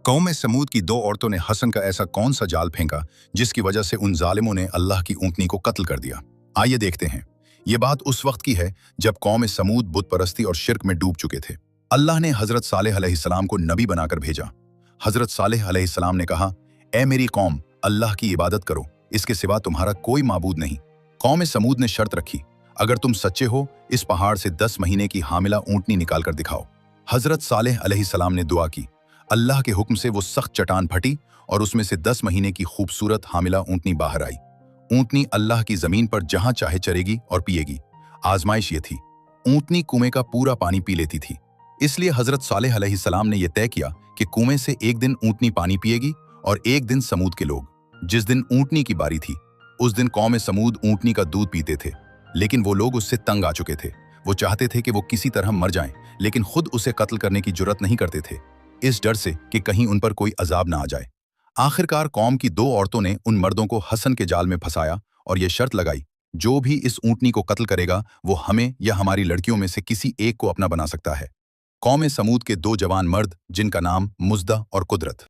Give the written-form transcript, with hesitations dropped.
कौम समूद की दो औरतों ने हसन का ऐसा कौन सा जाल फेंका जिसकी वजह से उन जालिमों ने अल्लाह की ऊँटनी को कत्ल कर दिया। आइए देखते हैं। ये बात उस वक्त की है जब कौम समूद बुत परस्ती और शिर्क में डूब चुके थे। अल्लाह ने हजरत सालेह अलैहिस्सलाम को नबी बनाकर भेजा। हजरत सालेह अलैहिस्सलाम ने कहा, ए मेरी कौम, अल्लाह की इबादत करो, इसके सिवा तुम्हारा कोई माबूद नहीं। कौम समूद ने शर्त रखी, अगर तुम सच्चे हो इस पहाड़ से 10 महीने की हामिला ऊँटनी निकाल कर दिखाओ। हजरत सालेह अलैहिस्सलाम ने दुआ की। अल्लाह के हुक्म से वो सख्त चट्टान फटी और उसमें से 10 महीने की खूबसूरत हामिला ऊँटनी बाहर आई। ऊँटनी अल्लाह की जमीन पर जहां चाहे चरेगी और पिएगी। आजमाइश ये थी, ऊँटनी कुएं का पूरा पानी पी लेती थी। इसलिए हजरत सालेह अलैहिस्सलाम ने यह तय किया कि कुएं से एक दिन ऊँटनी पानी पिएगी और एक दिन समूद के लोग। जिस दिन ऊँटनी की बारी थी उस दिन कौम समूद ऊँटनी का दूध पीते थे, लेकिन वो लोग उससे तंग आ चुके थे। वो चाहते थे कि वो किसी तरह मर जाएं, लेकिन खुद उसे कत्ल करने की जुर्रत नहीं करते थे, इस डर से कि कहीं उन पर कोई अजाब ना आ जाए। आखिरकार कौम की दो औरतों ने उन मर्दों को हसन के जाल में फंसाया और ये शर्त लगाई, जो भी इस ऊँटनी को कत्ल करेगा वो हमें या हमारी लड़कियों में से किसी एक को अपना बना सकता है। कौम समूद के दो जवान मर्द, जिनका नाम मुज्दा और कुदरत